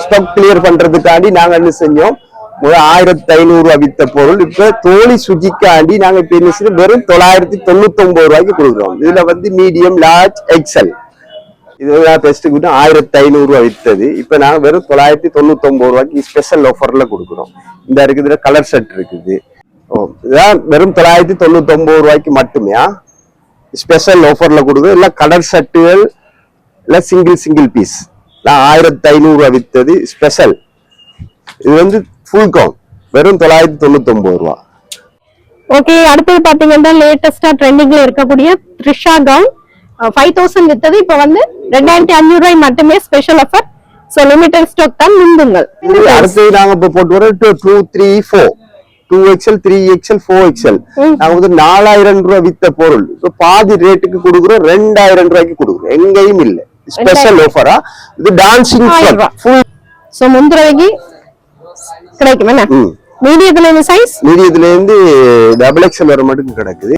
Stock clear பண்றதுக்காண்டி நாங்க என்ன செஞ்சோம், 1500 வித்த பொருள் இப்ப தோழி சுஜிக்காண்டி நாங்க இப்ப என்ன செய்யறோம், வெறும் 999 ரூபாய்க்கு கொடுக்குறோம். இதுல வந்து மீடியம், லார்ஜ், எக்ஸல் இது பெஸ்ட் கிட்ட 1500 ரூபாய் வித்தது. இப்ப நாங்க வெறும் 999 ரூபாய்க்கு ஸ்பெஷல் ஆஃபர்ல கொடுக்குறோம். இந்த இருக்குது கலர் செட் இருக்குது. இதான் வெறும் 999 ரூபாய்க்கு மட்டுமே ஸ்பெஷல் ஆஃபர்ல கொடுக்குறோம். இல்ல கலர் செட்டுகள் இல்ல சிங்கிள் பீஸ் 1500 ரூபாய் வித்தது ஸ்பெஷல். இது வந்து ஃபுல் கவுண்ட் வெறும் 999 ரூபாய். ஓகே, அடுத்தது பாத்தீங்கன்னா லேட்டஸ்டா ட்ரெண்டிங்ல இருக்கக்கூடிய த்ரிஷா கவுன் 5000 வித்தது இப்ப வந்து 2500 ரூபாய் மட்டுமே special offer. So limited stock தான் முந்துங்கள். அடுத்து நாங்க இப்ப போட்டு வரோம் 2, 3, 4 2XL 3XL 4XL நாங்க வந்து 4000 ரூபாய் வித்த பொருள் இப்ப பாதி ரேட்டுக்கு கொடுக்குறோம், 2000 ரூபாய்க்கு கொடுக்குறோம். எங்கேயும் இல்ல ஸ்பெஷல் ஆஃபரா. இது டான்சிங் ஃபுல். சோ முந்திரவைக்கு கிடைக்கும் என்ன? மீடியத்துல இருந்து சைஸ் மீடியத்துல இருந்து XXL வர மட்டும் கிடைக்குது.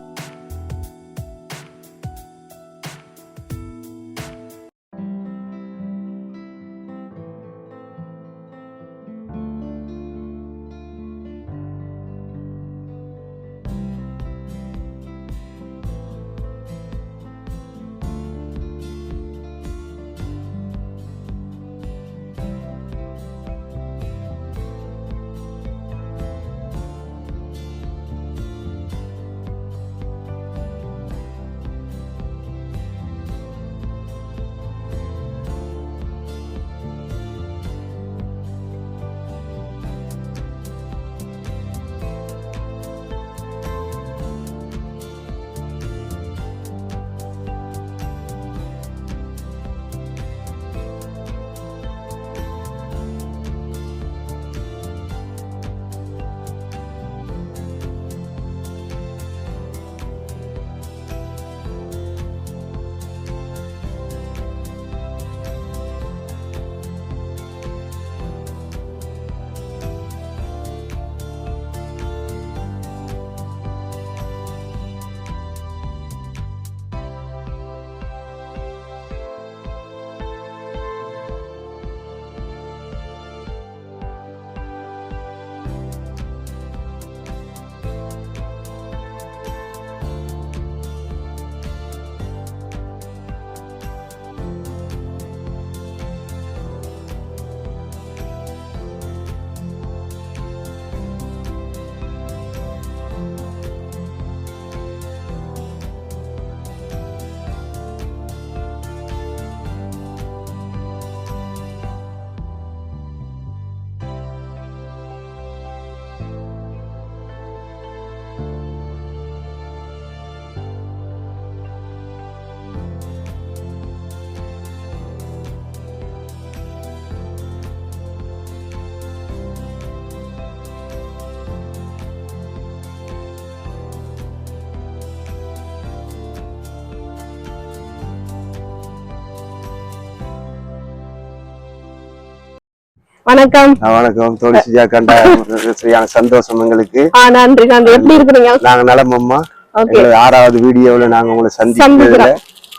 வணக்கம். வணக்கம் தோழி சுஜா கண்டா சரியான சந்தோஷம் எங்களுக்கு. நன்றி நன்றி. எப்படி இருக்கீங்க? நாங்க நலம் அம்மா. 6வது வீடியோல நாங்க உங்களை சந்திக்கிறதுல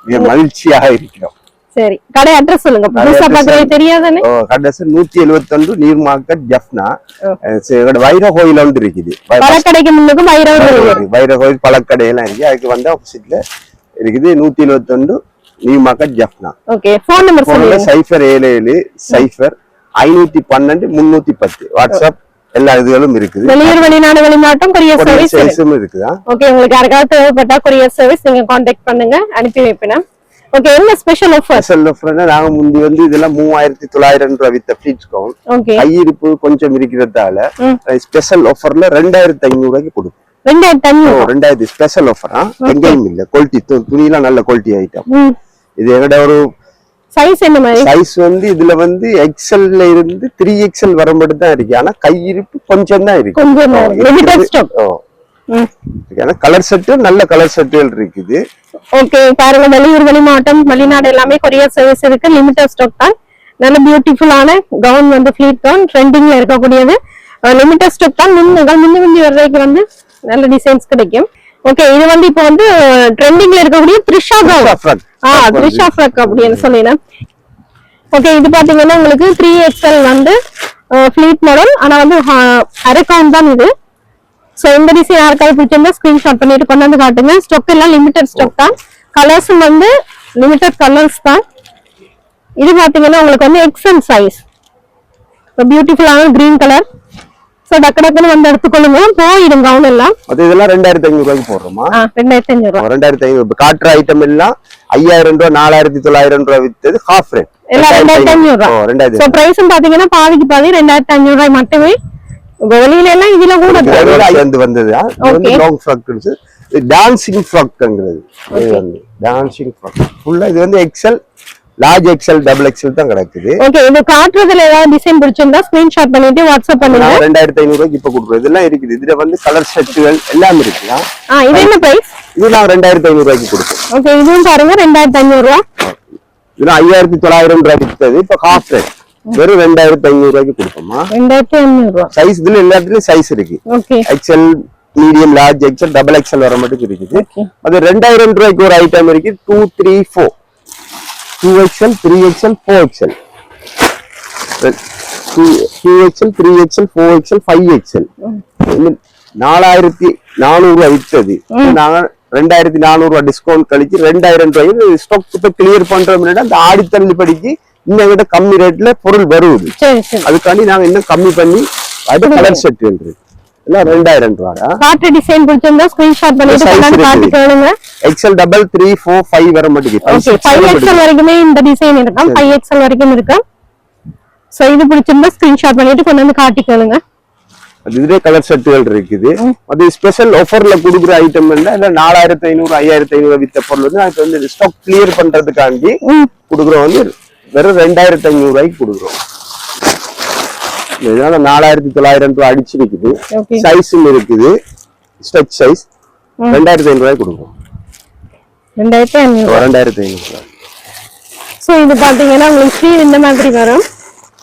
மிக மகிழ்ச்சியாக இருக்கிறோம். சரி, கடை அட்ரஸ் சொல்லுங்க. புதுசா பார்க்கறது தெரியாதானே? அட்ரஸ் 171 நீர் மார்க்கெட் ஜஃப்னா. வைர கோயில் ஒன்று இருக்குது. பழக்கடைக்கு முன்னுக்கும் வைர கோயில் பழக்கடை எல்லாம் இருக்கு. அதுக்கு வந்து ஆப்போசிட்ல இருக்குது 171 நீர் market Jaffna. Okay, phone number சொல்லுங்க. 077 0 512 310 வாட்ஸ்அப் எல்லா இதுகளும் இருக்குது. வெளியூர் வெளிநாடு வெளிமாட்டம் கொரியர் சர்வீஸும் இருக்குதா? ஓகே, உங்களுக்கு யாருக்காவது தேவைப்பட்டா கொரியர் சர்வீஸ் நீங்க கான்டாக்ட் பண்ணுங்க, அனுப்பி வைப்பேன். ஓகே, என்ன ஸ்பெஷல் ஆஃபர்? ஸ்பெஷல் ஆஃபர்னா நாங்க முந்தி வந்து இதெல்லாம் 3900 ரூபாய் வித்த ஃப்ரீ டிஸ்கவுண்ட். ஓகே, கையிருப்பு கொஞ்சம் இருக்கிறதால ஸ்பெஷல் ஆஃபர்ல 2500 ரூபாய்க்கு கொடுப்போம். 2500 ஸ்பெஷல் ஆஃபரா? எங்கேயும் இல்ல. குவாலிட்டி துணியெல்லாம் நல்ல குவாலிட்டி ஐட்டம். இது எங்கட ஒரு சைஸ் என்ன மாதிரி? சைஸ் வந்து இதுல வந்து எக்ஸ்எல்ல இருந்து 3XL வரம்படி தான் இருக்கு. ஆனா கையிருப்பு கொஞ்சம் தான் இருக்கு. கலர் செட் நல்ல கலர் செட்டுகள் இருக்குது. ஓகே, பாருங்க, வெளியூர் வெளிமாவட்டம் வெளிநாடு எல்லாமே கொரியர் சர்வீஸ் இருக்கு. லிமிடெட் ஸ்டாக் தான். நல்ல பியூட்டிஃபுல்லான கவுன் வந்து ஃபிளீட் கவுன் ட்ரெண்டிங்ல இருக்கக்கூடியது. லிமிடெட் ஸ்டாக் தான். முந்தி வர்றதுக்கு வந்து நல்ல டிசைன்ஸ் கிடைக்கும். ஓகே, இது வந்து இப்போ வந்து ட்ரெண்டிங்ல இருக்கக்கூடிய த்ரிஷா கவுன். த்ரிஷா ஃப்ராக் அப்படின்னு சொல்லினா ஓகே, இது பாத்தீங்கன்னா உங்களுக்கு 3XL வந்து ஃபிளீட் மாடல். ஆனா வந்து அரை கவுண்ட் தான் இது. சோ இந்த டிசைன் யாருக்காவது பிடிச்சிருந்தா ஸ்கிரீன்ஷாட் பண்ணிட்டு கொண்டு வந்து காட்டுங்க. ஸ்டாக் எல்லாம் லிமிடெட் ஸ்டாக் தான். கலர்ஸும் வந்து லிமிடெட் கலர்ஸ் தான். இது பாத்தீங்கன்னா உங்களுக்கு வந்து XL சைஸ். பியூட்டிஃபுல்லான கிரீன் கலர். சோ டக்குன்னு வந்து எடுத்துக்கொள்ளுங்க. போயிடும் கவுன் எல்லாம். அது இதெல்லாம் 2500 ரூபாய்க்கு போடுறோமா? 2500 ரூபாய். 2500 காட்டுற ஐட்டம் எல்லாம் 5000 ரூபாய் 4900 ரூபாய் வித்தது ஹாஃப் ரேட். எல்லாம் 2500 ரூபாய். சோ பிரைஸும் பாத்தீங்கன்னா பாதிக்கு பாதி 2500 ரூபாய் மட்டுமே. வெளியில எல்லாம் இதுல கூட வந்தது லாங் ஃப்ராக். டான்சிங் ஃப்ராக்ங்கிறது டான்சிங் ஃப்ராக் ஃபுல்லா. இது வந்து XL, large XL, double XL தான் கிடக்குது. ஓகே, இது காட்டுறதுல ஏதாவது டிசைன் பிடிச்சிருந்தா ஸ்கிரீன்ஷாட் பண்ணிட்டு வாட்ஸ்அப் பண்ணுங்க. 2500 ரூபாய்க்கு இப்ப கொடுக்குறோம். இதெல்லாம் இருக்குது. இதுல வந்து கலர் செட்டுகள் எல்லாம் இருக்கு. இது என்ன பிரைஸ்? இது நான் 2500 ரூபாய்க்கு கொடுப்போம். ஓகே, இதுவும் பாருங்க 2500 ரூபாய். இதெல்லாம் 5900 ரூபாய் வித்தது. இப்ப ஹாஃப் ரேட் வெறும் 2500 ரூபாய்க்கு கொடுப்போமா? 2500 ரூபாய். சைஸ் இதுல எல்லாத்துலயும் சைஸ் இருக்கு. Okay, XL, medium, large XL, double XL வர மட்டும் இருக்குது. அது 2000 ரூபாய்க்கு ஒரு ஐட்டம் இருக்கு. 2, 3, 4 2XL, 3XL, 4XL, 2XL, 3XL, 4XL, 5XL. 4400 ரூபாய் வித்தது. நாங்க 2400 ரூபாய் டிஸ்கவுண்ட் கழிச்சு 2000 ரூபாய்க்கு ஸ்டாக் இப்ப கிளியர் பண்றோம். அந்த ஆடி தள்ளுபடிக்கு இன்னும் விட கம்மி ரேட்ல பொருள் வருது. அதுக்காண்டி நாங்க இன்னும் கம்மி பண்ணி அது கலர் செட் இருக்கு. எல்லாம் 2000 ரூபாய். காட்டு டிசைன் பிடிச்சிருந்தா ஸ்கிரீன்ஷாட் பண்ணிட்டு காட்டி கேளுங்க. XL, double, 3, 4, 5 வர மாட்டேங்குது. 5XL வரைக்குமே இந்த டிசைன் இருக்கும். 5XL வரைக்கும் இருக்கு. சோ இது பிடிச்சிருந்தா ஸ்கிரீன்ஷாட் பண்ணிட்டு கொண்டு வந்து காட்டி கேளுங்க. இதுலயே கலர் செட்டுகள் இருக்குது. அது ஸ்பெஷல் ஆஃபர்ல கொடுக்குற ஐட்டம் இல்ல 4500, 5500 வித்த பொருள் வந்து அதுக்கு வந்து ஸ்டாக் கிளியர் பண்றதுக்காண்டி கொடுக்குறோம். வந்து வெறும் 2500 ரூபாய்க்கு கொடுக்குறோம். இதனால 4900 ரூபாய் அடிச்சிருக்குது. சைஸும் இருக்குது. ஸ்ட்ரெச் சைஸ் 2500 ரூபாய்க்கு கொடுக்குறோம். 2500. சோ இது பாத்தீங்கன்னா உங்களுக்கு ஸ்லீவ் இந்த மாதிரி வரும்.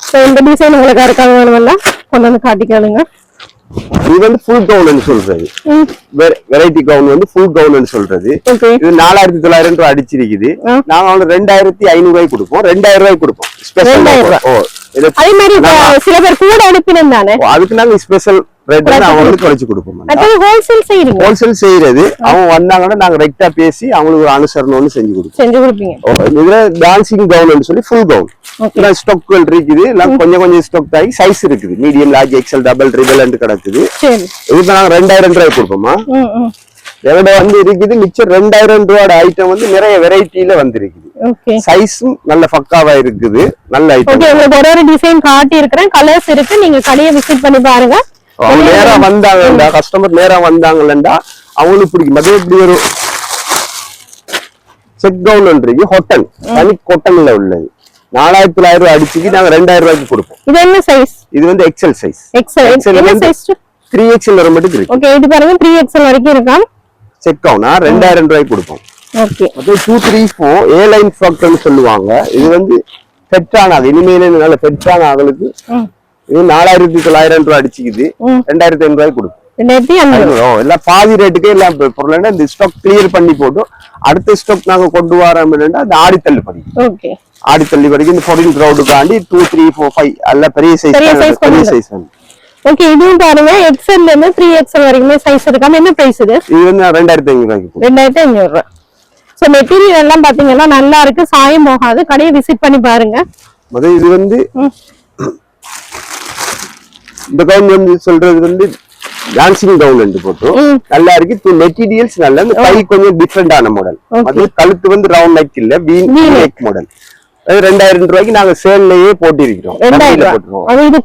சோ இந்த டிசைன் உங்களுக்கு யாருக்காவது வேணும்ல கொண்டு வந்து காட்டிக்கலுங்க. இது வந்து ஃபுல் கவுன் சொல்றது. வெரைட்டி கவுன் வந்து ஃபுல் கவுன் சொல்றது. இது 4900 ரூபாய் அடிச்சிருக்குது. நாங்க வந்து 2500 ரூபாய்க்கு கொடுப்போம். 2000 ரூபாய்க்கு கொடுப்போம். ஸ்பெஷல் அதே மாதிரி சில பேர் கூட அனுப்பினானே அதுக்கு நாங்க ஸ்பெஷல் ரேட் அவங்களுக்கு குறைச்சு கொடுப்போம். ஹோல்சேல் செய்யறது அவங்க வந்தாங்கன்னா நாங்க ரெக்டா பேசி அவங்களுக்கு ஒரு அனுசரணை செஞ்சு கொடுப்பீங்க. இதுல டான்சிங் கவுன் சொல்லி ஃபுல் கவுன் ஸ்டாக்கள் இருக்குது. எல்லாம் கொஞ்சம் ஸ்டாக் ஆகி சைஸ் இருக்குது. Medium, large, XL, double, triple கிடக்குது. இதுக்கு நாங்க 2000 ரூபாய் கொடுப்போமா? எவ்வளவு வந்து இருக்குது. மிச்சம் 2000 ரூபாய் ஐட்டம் வந்து நிறைய வெரைட்டில வந்திருக்குது. சைஸும் நல்ல பக்காவா இருக்குது. நல்ல ஐட்டம். ஒரு ஒரு டிசைன் காட்டி இருக்கிறேன். கலர்ஸ் இருக்கு. நீங்க கடையை விசிட் பண்ணி பாருங்க. அவங்க நேரா வந்தாங்கடா, கஸ்டமர் நேரா வந்தாங்கலண்டா அவங்களுக்கு பிடிக்கும். அதே இப்படி ஒரு செட் கவுன் இருக்கு. ஹோட்டல் தனி கொட்டன்ல உள்ளது. 4900 ரூபாய் அடிச்சுக்கு நாங்க 2000 ரூபாய்க்கு கொடுப்போம். இது என்ன சைஸ்? இது வந்து எக்ஸ்எல் சைஸ். எக்ஸ்எல் என்ன சைஸ்? 3XL வர மட்டும் இருக்கு. ஓகே, இது பாருங்க 3XL வரைக்கும் இருக்கா. செட் கவுனா 2000 ரூபாய்க்கு கொடுப்போம். ஓகே, அது 2, 3, 4 ஏ லைன் ஃப்ராக்னு சொல்லுவாங்க. இது வந்து ஃபெட்டான இனிமேல நல்ல ஃபெட்டான ஆகளுக்கு இது 4900 ரூபாய் அடிச்சுக்குது. 2500 ரூபாய்க்கு கொடுப்போம். எல்லாம் பாதி ரேட்டுக்கே எல்லாம் பொருள் இந்த ஸ்டாக் கிளியர் பண்ணி போட்டு அடுத்த ஸ்டாக் நாங்க கொண்டு வரோம். அந்த ஆடி தள்ளுபடி. ஆடி தள்ளுபடிக்கு இந்த 14 கிரவுடுக்காண்டி 2, 3, 4, 5 எல்லாம் பெரிய சைஸ். ஓகே, இதுவும் பாருங்க எக்ஸ்எல் இருந்து 3XL வரைக்குமே சைஸ் இருக்காம. என்ன பிரைஸ் இது? இது வந்து 2500 ரூபாய்க்கு. 2500 ரூபாய். சோ மெட்டீரியல் எல்லாம் பாத்தீங்கன்னா நல்லா இருக்கு. சாயம் போகாது. கடையை விசிட் பண்ணி பாருங்க. இது வந்து இந்த கவுன் வந்து சொல்றது வந்து டான்சிங் கவுன் போட்டு நல்லா இருக்கு. மெட்டீரியல்ஸ் நல்லா கை கொஞ்சம் டிஃபரெண்டான மாடல். அது கழுத்து வந்து ரவுண்ட் நெக் இல்ல, வி நெக் மாடல். 2000 ரூபாய்க்கு நாங்க சேல்லையே போட்டிருக்கிறோம். இது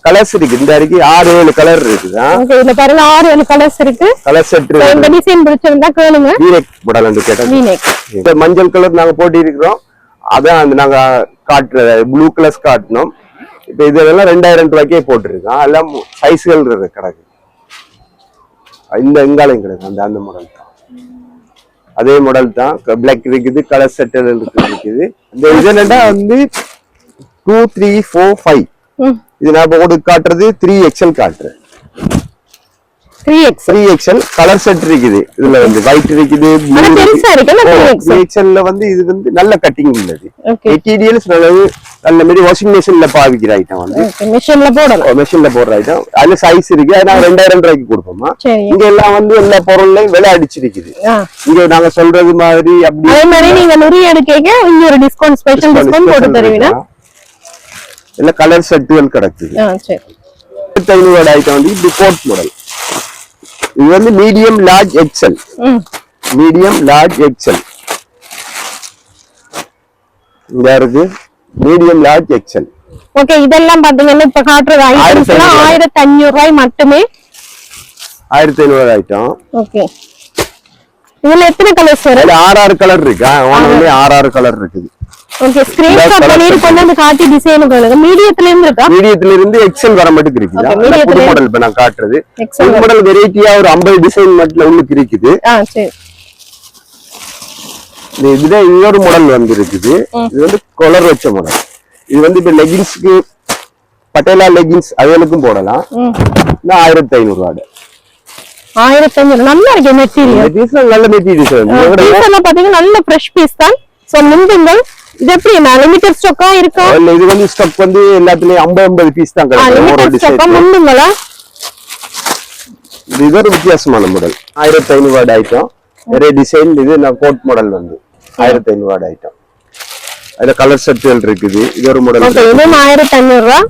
கலர்ஸ் இருக்கு. இந்த இருக்கு 6-7 கலர் இருக்குதா. இதுல பாருங்க 6-7 கலர்ஸ் இருக்கு. கலர் செட் இந்த டிசைன் பிடிச்சிருந்தா கேளுங்க. வி நெக் மாடல் வந்து கேட்டா மஞ்சள் கலர் நாங்க போட்டிருக்கிறோம். அதான் நாங்க காட்டுற ப்ளூ கலர்ஸ் காட்டணும். இப்ப இதெல்லாம் 2000 ரூபாய்க்கே போட்டிருக்கோம். எல்லாம் சைஸ்கள் கிடக்கு. இந்த எங்காலையும் கிடக்கு. அந்த மாடல் தான். அதே மாடல் தான். பிளாக் இருக்குது. கலர் செட் இருக்குது. இந்த இதுல வந்து 2, 3, 4, 5 இது நான் காட்டுறது 3XL காட்டுறேன். 3XL கலர் செட் இருக்குது. இதுல வந்து ஒயிட் இருக்குது, ஆனா பெருசா இருக்குல்ல 3XL. 3XL வந்து இது வந்து நல்ல கட்டிங் உள்ளது. ஓகே. மெட்டீரியல்ஸ் நல்ல மாதிரி வாஷிங் மெஷின்ல பாவிக்கிற ஐட்டம் வந்து. ஓகே, மெஷின்ல போடலாம். மெஷின்ல போடுற ஐட்டம். அதுல சைஸ் இருக்கு. அது நாங்க 2000 ரூபாய்க்கு கொடுப்போமா. சரி. இங்க எல்லாம் வந்து எல்லா பொருள்லயும் விலை அடிச்சிருக்குது. இங்க நாங்க சொல்றது மாதிரி அப்படி அதே மாதிரி நீங்க நிறைய எடுக்கீங்க, இங்க ஒரு டிஸ்கவுண்ட் ஸ்பெஷல் டிஸ்கவுண்ட் போட்டு தருவீங்க. இல்ல கலர் செட்டுகள் கிடக்குது. சரி. 500 ஐட்டம் வந்து இப்படி கோட் மாடல். இது வந்து medium large XL. Medium large XL இங்க இருக்கு. Medium large XL. ஓகே, இதெல்லாம் பாத்தீங்கன்னா இப்ப காட்டுறது ஐட்டம்ஸ்லாம் 1500 ரூபாய் மட்டுமே. 1500 ஐட்டம். ஓகே, இதுல எத்தனை கலர்ஸ் வரும்? இதுல 6 கலர் இருக்கு. ஓனர்ல 6 கலர் இருக்குது. ஓகே, ஸ்கிரீன்ஷாட் பண்ணிட்டு கொண்டு வந்து காட்டி டிசைன் பண்ணுங்க. மீடியத்துல இருந்து இருக்கா? மீடியத்துல இருந்து எக்ஸல் வர மட்டும் இருக்குது. புது மாடல் இப்ப நான் காட்டுறது. புது மாடல் வெரைட்டியா ஒரு 50 டிசைன் மட்டும் உள்ளுக்கு இருக்குது. சரி. இதுல இன்னொரு மாடல் வந்து இருக்குது. இது வந்து கலர் வச்ச மாடல். இது வந்து இப்ப லெகின்ஸ்க்கு பட்டேலா லெகின்ஸ் அதுகளுக்கும் போடலாம். 1500 ரூபாய். 1500 நல்லா இருக்கு மெட்டீரியல். நல்ல மெட்டீரியல் பாத்தீங்கன்னா நல்ல ஃப்ரெஷ் பீஸ் தான். சோ முந்துங்கள். இது எப்படி லிமிட்டட் ஸ்டாக்கா இருக்கா? இல்ல, இது வந்து ஸ்டாக் வந்து எல்லாத்துலயும் 50 பீஸ் தான் கிடைக்கும். முந்துங்களா? இது ஒரு வித்தியாசமான மாடல். 1500 ஐட்டம். நிறைய டிசைன். இது நான் கோட் மாடல் வந்து 1500 ஐட்டம். அதுல கலர் செட்டுகள் இருக்குது. இது ஒரு மாடல். ஓகே, இது 1500 ரூபாய்.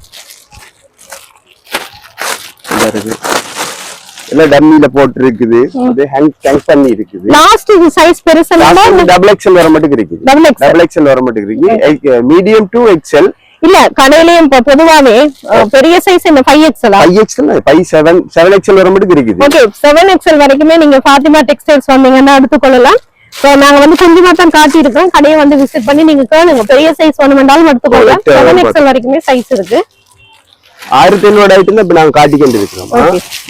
இருக்கு. இல்ல டம்மில போட்டு இருக்குது. அது ஹேங் பண்ணி இருக்குது. லாஸ்ட் இது சைஸ் பெருசுனா டபுள் எக்ஸ்எல் வர மட்டும் இருக்குது. டபுள் எக்ஸ்எல் வர மட்டும் இருக்கு. மீடியம் டு எக்ஸ்எல் இல்ல கடையிலயும் பொதுவாவே பெரிய சைஸ் இந்த 5XL 7XL வர மட்டும் இருக்குது. ஓகே, 7XL வரைக்குமே நீங்க ஃபாத்திமா டெக்ஸ்டைல்ஸ் வந்தீங்கன்னா எடுத்துக்கொள்ளலாம். சோ நாங்க வந்து கொஞ்சமா தான் காட்டி இருக்கோம். கடையை வந்து விசிட் பண்ணி நீங்க கேளுங்க. பெரிய சைஸ் வேணும்னாலும் எடுத்துக்கொள்ளலாம். 7XL வரைக்குமே சைஸ் இருக்கு. 1500 ஐட்டம் இப்ப நாங்க காட்டி கொண்டு இருக்கிறோம்.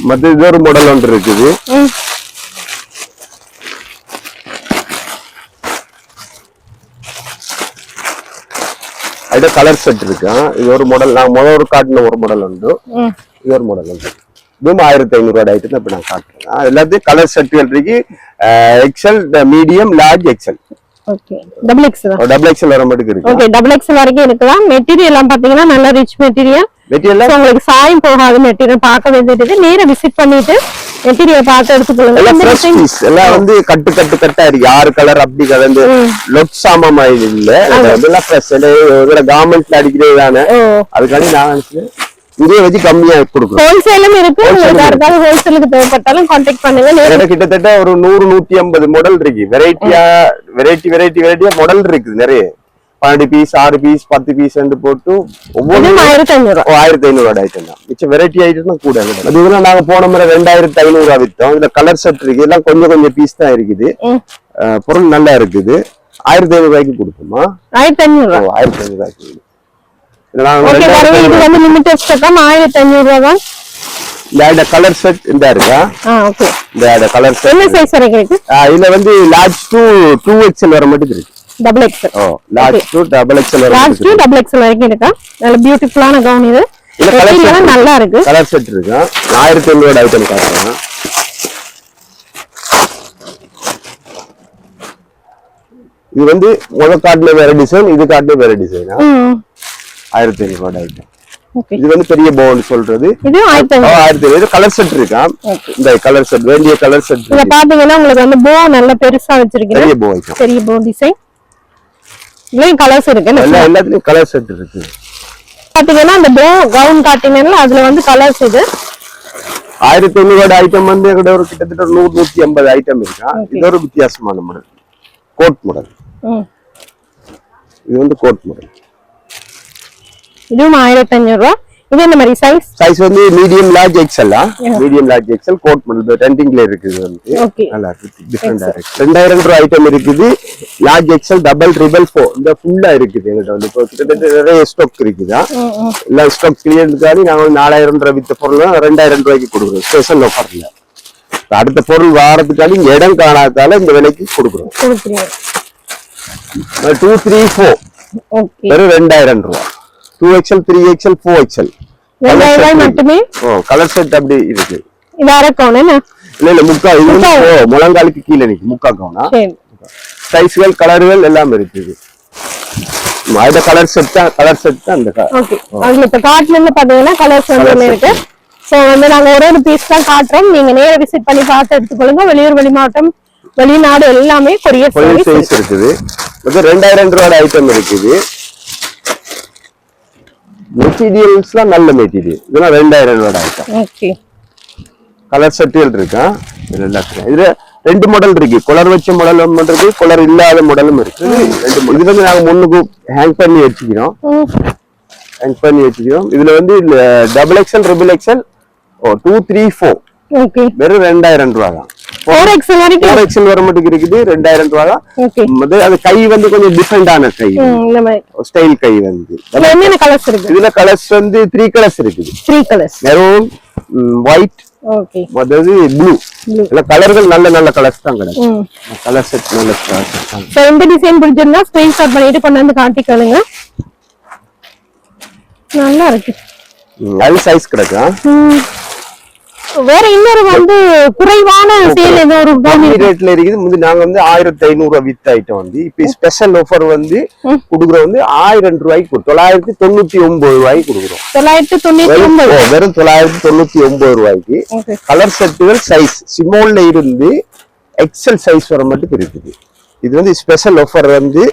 மத்த இது ஒரு மாடல் ஒன்று இருக்குது. அது கலர் செட் இருக்கு. இது ஒரு மாடல். நான் முதல் ஒரு காட்டின ஒரு மாடல் உண்டு. இது ஒரு மாடல் உண்டு. இதுவும் 1500 ஐட்டம் இப்ப நான் காட்டுறேன். எல்லாத்தையும் கலர் செட்டுகள் இருக்கு. XL, medium, large, XL. Okay, double XL. Double XL வர மட்டும் இருக்கு. ஓகே, டபுள் எக்ஸ்எல் வரைக்கும் இருக்குதா? மெட்டீரியல் எல்லாம் பாத்தீங்கன்னா நல்ல ரிச் மெட்டீரியல். உங்களுக்கு சாயம் போகாத மெட்டீரியல் பார்க்க வேண்டியது. நேர விசிட் பண்ணிட்டு மெட்டீரியல் பார்த்து எடுத்துக்கொள்ளுங்க. எல்லாம் வந்து கட்டு கட்டு கட்டா இருக்கு. 6 கலர் அப்படி கலந்து லொட் சாமமா இல்ல. அதெல்லாம் ஃப்ரெஷ். கவர்மெண்ட்ல அடிக்கிறது தானே. அதுக்காண்டி நான் இதே வச்சு கம்மியா கொடுக்கும். ஹோல்சேலும் இருக்கு. யாருக்காவது ஹோல்சேலுக்கு தேவைப்பட்டாலும் கான்டாக்ட் பண்ணுங்க. கிட்டத்தட்ட ஒரு 100-150 மாடல் இருக்கு. வெரைட்டியா மாடல் இருக்குது. நிறைய 12 பீஸ், 6 பீஸ், 10 பீஸ் போட்டு ஒவ்வொரு 1500 ஐட்டம் தான். மிச்சம் வெரைட்டி ஐட்டம் கூட. அதுக்கெல்லாம் நாங்க போன முறை 2500 வித்தோம். இதுல கலர் செட் இருக்கு. எல்லாம் கொஞ்சம் பீஸ் தான் இருக்குது. பொருள் நல்லா இருக்குது. 1500 ரூபாய்க்கு கொடுப்போமா? 1500 ரூபாய்க்கு. இந்த கலர் செட் இந்த இருக்கா? இந்த கலர் செட் என்ன சைஸ் வரைக்கும் இருக்கு? இதுல வந்து லார்ஜ் டு 2XL வர மட்டும் இருக்கு. Double XL. Large to double XL வர லார்ஜ் டு டபுள் எக்ஸ்எல் வரைக்கும் இருக்கு. நல்ல பியூட்டிஃபுல்லான கவுன் இது. இந்த கலர் செட் நல்லா இருக்கு. கலர் செட் இருக்கு. 1500 ஐட்டம் காட்டுறேன். இது வந்து முதல் காட்டுல வேற டிசைன், இது காட்டுல வேற டிசைனா? 1500 ஐட்டம். இது வந்து பெரிய பவுல் சொல்றது. இது 1500 கலர் செட் இருக்கா? இந்த கலர் செட் வேண்டிய கலர் செட். இத பாத்தீங்கன்னா உங்களுக்கு வந்து போ நல்ல பெருசா வச்சிருக்கீங்க. பெரிய போ ஐட்டம். பெரிய போ டிசைன். இதுல கலர்ஸ் இருக்கு. எல்லாத்துலயும் கலர் செட் இருக்கு. பாத்தீங்கன்னா அந்த போ கவுன் காட்டினேன்ல அதுல வந்து கலர்ஸ் இது. 1500 ஐட்டம் வந்து ஒரு கிட்டத்தட்ட 100-150 ஐட்டம் இருக்கா. இது ஒரு வித்தியாசமான மாடல். Code model. இது வந்து கோட் மாடல். இதுவும் 1500 ரூபாய். இது என்ன மாதிரி சைஸ் வந்து medium large XL. Medium large XL coat model ட்ரெண்டிங்ல இருக்குது. வந்து நல்லா இருக்கு. டிஃபரண்டா இருக்கு. 2000 ரூபாய் ஐட்டம் இருக்குது. லார்ஜ் எக்ஸ்எல் டபுள் ட்ரிபிள் 4 இந்த ஃபுல்லா இருக்குது. எங்கிட்ட வந்து இப்போ கிட்டத்தட்ட நிறைய ஸ்டாக் இருக்குதா. எல்லா ஸ்டாக் கிளியர்க்காக நாங்க 4000 ரூபாய் வித்த பொருள் 2000 ரூபாய்க்கு கொடுக்குறோம் ஸ்பெஷல் ஆஃபர்ல. அடுத்த பொருள் வாரத்துக்காக இங்க இடம் காணாதால இந்த விலைக்கு கொடுக்குறோம். 2, 3, 4 வெறும் 2000 ரூபாய். 2XL, 3XL, 4XL. மட்டுமே. கலர் செட் அப்படி இருக்கு. இது அரை கவுன் என்ன? இல்ல முக்கா, இது வந்து முழங்காலுக்கு கீழே நிக்கு முக்கா கவுனா. சரி. சைஸ்கள் கலர்கள் எல்லாம் இருக்குது. இந்த கலர் செட் தான் இந்த ஓகே. அதுல இப்ப காட்டுல பாத்தீங்கன்னா கலர்ஸ் வந்து இருக்கு. சோ வந்து நாங்க ஒரு பீஸ் தான் காட்டுறோம். நீங்க நேரா விசிட் பண்ணி பார்த்து எடுத்துக்கொள்ளுங்க. வெளியூர் வெளி மாவட்டம் வெளிநாடு எல்லாமே கொரியர் சர்வீஸ் இருக்குது. இது 2000 ரூபாய் ஐட்டம் இருக்குது. மெட்டீரியல்ஸ்லாம் நல்ல மெட்டீரியல். இதெல்லாம் 2000 ரூபாய் ஐட்டம். ஓகே. கலர் செட்டில் இருக்கா? இதுல 2 மாடல் இருக்கு. கலர் வச்ச மாடலும் இருக்கு, கலர் இல்லாத மாடலும் இருக்கு. இது வந்து நாங்க முன்னுக்கு ஹேங் பண்ணி வச்சுக்கிறோம். இதுல வந்து XXL, XXL 2, 3, 4 ஓகே. வெறும் 2000 ரூபாய் தான். 4XL வரைக்கும் 4XL வர மட்டும் இருக்குது 2000 ரூபாய் தான். ஓகே. அது கை வந்து கொஞ்சம் டிஃபரெண்டான கை, இந்த மாதிரி ஸ்டைல் கை வந்து. இதுல என்னென்ன கலர்ஸ் இருக்கு? இதுல கலர்ஸ் வந்து 3 கலர்ஸ் இருக்குது. 3 கலர்ஸ். Maroon, white, okay. அதாவது ப்ளூ. இல்ல கலர்கள் நல்ல கலர்ஸ் தான் கிடைக்கும். கலர் செட் நல்ல கலர்ஸ் தான். சோ இந்த டிசைன் பிடிச்சிருந்தா ஸ்கிரீன்ஷாட் பண்ணிட்டு கொண்டு வந்து காட்டிக்கலுங்க. நல்லா இருக்கு. நல்ல சைஸ் கிடைக்கும். வேற இன்னொரு வந்து குறைவான சேல் ஏதோ ஒரு ரேட்ல இருக்குது. முந்தி நாங்க வந்து 1500 ரூபாய் வித் ஐட்டம் வந்து இப்ப ஸ்பெஷல் ஆஃபர் வந்து குடுக்குறோம் வந்து 1000 ரூபாய்க்கு 999 ரூபாய்க்கு குடுக்குறோம். 999 வெறும் 999 ரூபாய்க்கு. கலர் செட்டுகள் சைஸ் ஸ்மால்ல இருந்து எக்ஸல் சைஸ் வர மட்டும் இருக்குது. இது வந்து ஸ்பெஷல் ஆஃபர் வந்து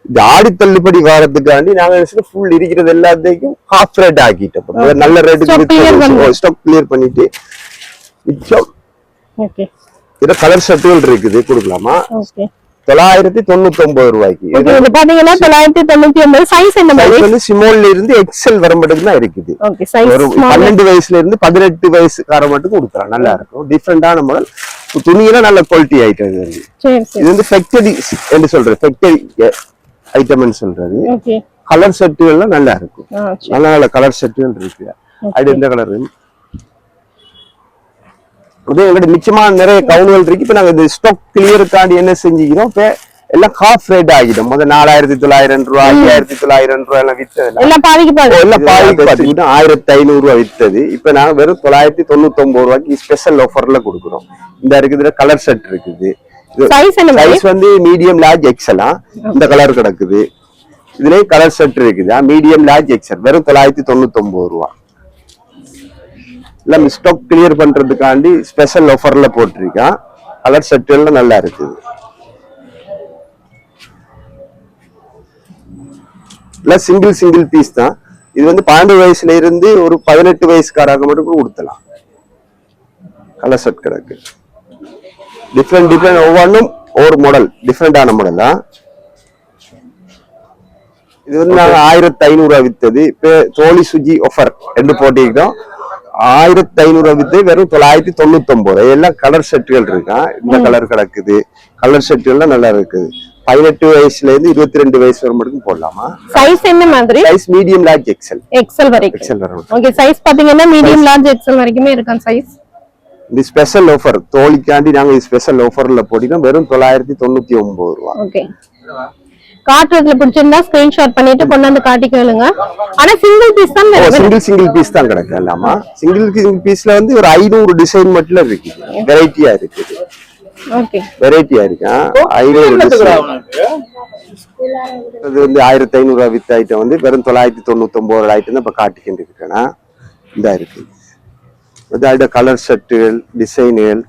இந்த ஆடி தள்ளுபடி வாரத்துக்காண்டி நாங்க ஃபுல் இருக்கிறது எல்லாத்தையும் ஹாஃப் ரேட் ஆக்கிட்டோம். நல்ல ரேட்டுக்கு ஸ்டாக் கிளியர் பண்ணிட்டு இதுல கலர் ஷர்ட்டுகள் இருக்குது. கொடுக்கலாமா? 999 ரூபாய்க்கு. இது பாத்தீங்கன்னா 999. சைஸ் என்ன மாதிரி? வந்து ஸ்மால்ல இருந்து எக்ஸல் வர மட்டும் தான் இருக்குது. ஒரு 12 வயசுல இருந்து 18 வயசுக்கார மட்டும் கொடுக்கலாம். நல்லா இருக்கும். டிஃபரெண்டான மாடல். துணியெல்லாம் நல்ல குவாலிட்டி ஐட்டம். இது வந்து ஃபேக்டரி என்று சொல்றது, ஃபேக்டரி ஐட்டம்னு சொல்றது. கலர் செட்டுகள்லாம் நல்லா இருக்கும். நல்ல கலர் செட்டுகள் இருக்கு. அது எந்த கலர்? அதே எங்கிட்ட மிச்சமான நிறைய கவுன்கள் இருக்கு. இப்ப நாங்க இந்த ஸ்டாக் கிளியருக்காண்டி என்ன செஞ்சுக்கிறோம், இப்ப எல்லாம் ஹாஃப் ரேட் ஆகிடும். முதல் 4900 ரூபாய் 5900 ரூபாய் எல்லாம் வித்தது எல்லாம் பாதிக்கு 1500 ரூபாய் வித்தது. இப்ப நாங்க வெறும் 999 ரூபாய்க்கு ஸ்பெஷல் ஆஃபர்ல கொடுக்குறோம். இந்த இருக்குது கலர் செட் இருக்குது. சைஸ் வந்து மீடியம், லார்ஜ், எக்ஸலா இந்த கலர் கிடக்குது. இதுலயும் கலர் செட் இருக்குது. மீடியம், லார்ஜ், எக்ஸல் வெறும் 999 ரூபாய். எல்லாம் ஸ்டாக் கிளியர் பண்றதுக்காண்டி ஸ்பெஷல் ஆஃபர்ல போட்டிருக்கான். கலர் செட் எல்லாம் நல்லா இருக்குது. எல்லாம் சிங்கிள் பீஸ் தான். இது வந்து 12 வயசுல இருந்து ஒரு 18 வயசுக்காராக மட்டும் கூட கொடுத்தலாம். கலர் செட் கிடக்கு. டிஃப்ரெண்ட் ஒவ்வொன்றும் ஒவ்வொரு மாடல், டிஃப்ரெண்டான மாடலா. இது வந்து நாங்க 1500 ரூபாய் வித்தது. இப்ப தோழி சுஜி ஆஃபர் என்று போட்டிருக்கோம். 1500 ரூபாய் வித்து வெறும் 999. எல்லாம் கலர் செட்டுகள் இருக்கா. இந்த கலர் கிடக்குது. கலர் செட்டுகள்லாம் நல்லா இருக்குது. 18 வயசுல இருந்து 22 வயசு வரை மட்டும் போடலாமா? சைஸ் என்ன மாதிரி? சைஸ் மீடியம், லார்ஜ், எக்ஸல் வரைக்கும். ஓகே. சைஸ் பாத்தீங்கன்னா மீடியம், லார்ஜ், எக்ஸல் வரைக்குமே இருக்கான் சைஸ். இந்த ஸ்பெஷல் ஆஃபர் தோழிக்காண்டி நாங்க ஸ்பெஷல் ஆஃபர்ல போட்டினா வெறும் 999 ரூபாய். ஓகே. காட்டுறதுல பிடிச்சிருந்தா ஸ்கிரீன்ஷாட் பண்ணிட்டு கொண்டு வந்து காட்டிக்கலுங்க. ஆனா சிங்கிள் பீஸ் தான் சிங்கிள் பீஸ் தான் கிடக்கு. எல்லாமா சிங்கிள் பீஸ்ல வந்து ஒரு 500 டிசைன் மட்டும் இருக்கு. வெரைட்டியா இருக்கு. ஓகே. வெரைட்டியா இருக்கா. 500 டிசைன். அது வந்து 1500 ரூபாய் வித் ஐட்டம் வந்து வெறும் 999 ஐட்டம் தான் இப்ப காட்டிக்கிட்டு இருக்கேன்னா. இந்த இருக்கு. அதோட கலர் ஷர்ட்டுகள், டிசைன்கள்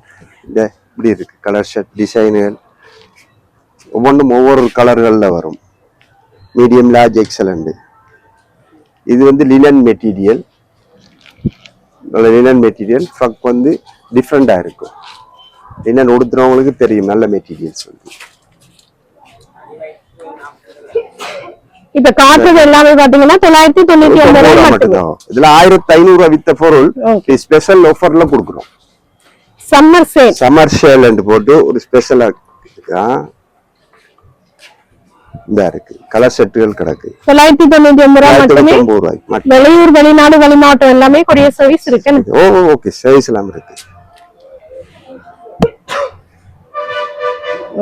இந்த இப்படி இருக்கு. கலர் ஷர்ட் டிசைன்கள் ஒவ்வொன்றும் ஒவ்வொரு கலர்கள்ல வரும். Medium, large, excellent. இது வந்து linen material. Linen material frock வந்து டிஃப்ரெண்டா இருக்கும். லினன் உடுத்துறவங்களுக்கு தெரியும் நல்ல மெட்டீரியல்ஸ் வந்து. இப்ப காட்டுறது எல்லாமே பாத்தீங்கன்னா 999 ரூபாய் மட்டும். இதுல 1500 ரூபாய் வித்த பொருள் ஸ்பெஷல் ஆஃபர்ல கொடுக்குறோம். சம்மர் சேல் என்று போட்டு ஒரு ஸ்பெஷலா இருக்கா. இந்த இருக்கு. கலர் செட்டுகள் கிடக்கு. 999 ரூபாய் மட்டுமே. வெளியூர், வெளிநாடு, வெளிமாவட்டம் எல்லாமே கொரியர் சர்வீஸ் இருக்கு. ஓகே. சர்வீஸ் எல்லாம் இருக்கு.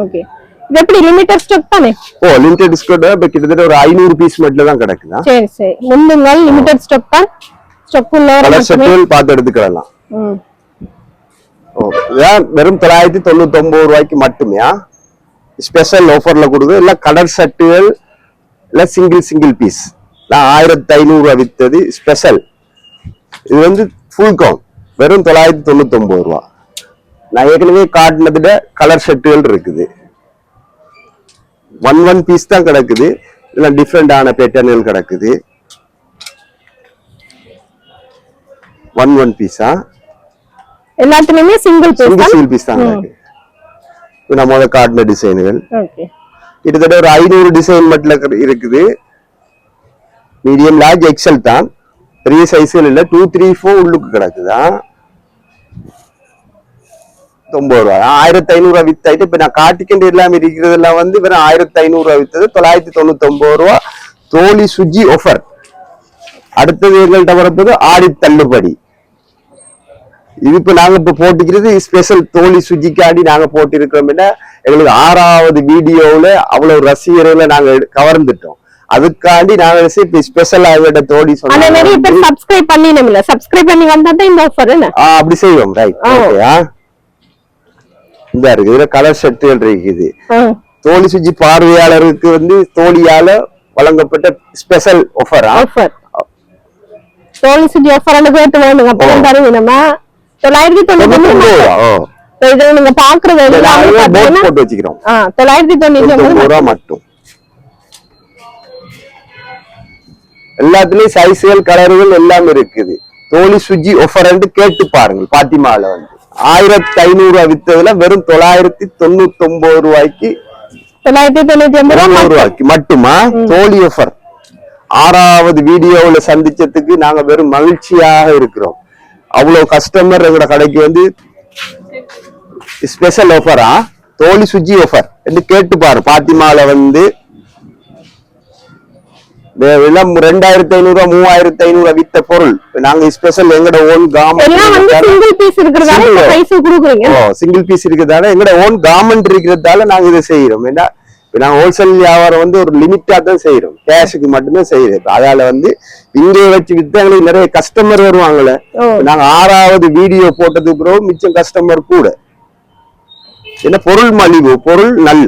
ஓகே. இது எப்படி லிமிட்டட் ஸ்டாக் தானே? Limited stock. இப்ப கிட்டத்தட்ட ஒரு 500 பீஸ் மட்டும் தான் கிடக்குதா? சரி. முன்னுங்கள் லிமிட்டட் ஸ்டாக் தான். ஸ்டாக் உள்ள கலர் செட்டுகள் பார்த்து எடுத்துக்கலாம். இதான் வெறும் 999 ரூபாய்க்கு மட்டுமே ஸ்பெஷல் ஆஃபர்ல கொடுக்குது. எல்லாம் கலர் ஷர்ட்டுகள் இல்ல சிங்கிள் பீஸ் 1500 ரூபாய் வித்தது ஸ்பெஷல். இது வந்து ஃபுல் கவுன் வெறும் 999 ரூபா. நான் ஏற்கனவே காட்டினதுல கலர் ஷர்ட்டுகள் இருக்குது. ஒன் பீஸ் தான் கிடக்குது. இல்ல டிஃப்ரெண்டான பேட்டர்ன்கள் கிடக்குது. ஒன் பீஸா எல்லாத்துலயுமே சிங்கிள் பீஸ் தான் கிடக்கு. நம்ம காட்டின டிசைன்கள் கிட்டத்தட்ட ஒரு 500 டிசைன் மட்டும் இருக்குது. மீடியம் லார்ஜ் எக்ஸல் தான், பெரிய சைஸ்கள் இல்ல. 2, 3, 4 உள்ளுக்கு கிடக்குதா 9 ரூபாய். 1500 ரூபாய் வித்தாயிட்டு இப்ப நான் காட்டிக்கின்ற எல்லாமே இருக்கிறதெல்லாம் வந்து வெறும் 1500 ரூபாய் வித்தது 999 ரூபாய் தோழி சுஜி ஆஃபர். அடுத்தது எங்கள்கிட்ட வரப்போது ஆடி தள்ளுபடி. இது இப்ப நாங்க இப்ப போட்டுக்கிறது ஸ்பெஷல் தோழி சுஜிக்காண்டி நாங்க போட்டிருக்கிறோம். எங்களுக்கு 6வது வீடியோல அவ்வளவு ரசிகர்களை நாங்க கவர்ந்துட்டோம். அதுக்காண்டி நாங்க இப்ப ஸ்பெஷலா எங்கள்கிட்ட தோழி சொன்னோம் சப்ஸ்கிரைப் பண்ணி வந்தா இந்த ஆஃபர் அப்படி செய்வோம். ரைட், ஓகேயா. இந்த இருக்கு இதுல கலர் ஷர்ட்டுகள் இருக்குது. தோழி சுஜி பார்வையாளருக்கு வந்து தோழியால வழங்கப்பட்ட ஸ்பெஷல் ஆஃபர். தோழி சுஜி ஆஃபர் கேட்டு வேணுங்க. அப்பதான் தருவீங்க 999 இதுல நீங்க பாக்குறது போட்டு வச்சுக்கிறோம் 999 ரூபா மட்டும். எல்லாத்துலயும் சைஸ்கள் கலர்கள் எல்லாம் இருக்குது. தோழி சுஜி ஆஃபர் கேட்டு பாருங்க. பாத்திமால வந்து 1500 ரூபாய் வித்ததுல வெறும் 999 ரூபாய்க்கு 999 ரூபாய்க்கு மட்டுமா தோழி ஆஃபர். 6வது வீடியோவுல சந்திச்சதுக்கு நாங்க வெறும் மகிழ்ச்சியாக இருக்கிறோம். அவ்வளவு கஸ்டமர் எங்களோட கடைக்கு வந்து ஸ்பெஷல் ஆஃபரா தோழி சுஜி ஆஃபர் என்று கேட்டு பாரு. பாத்திமால வந்து 2500 ரூபாய் 3500 ரூபாய் வித்த பொருள் நாங்க ஸ்பெஷல் எங்கட ஓன் சிங்கிள் பீஸ் இருக்கிறதால எங்கட ஓன் கார்மெண்ட் இருக்கிறதால நாங்க இதை செய்யறோம். ஏன்னா நாங்க ஹோல்சேல் வியாபாரம் வந்து ஒரு லிமிட்டா தான் செய்யறோம். கேஷுக்கு மட்டும்தான் செய்யறோம். அதால வந்து இங்கே வச்சு வித்து எங்களுக்கு நிறைய கஸ்டமர் வருவாங்கல்ல. நாங்க 6வது வீடியோ போட்டதுக்கு பிறகு மிச்சம் கஸ்டமர் கூட. ஏன்னா பொருள் மலிவு, பொருள் நல்ல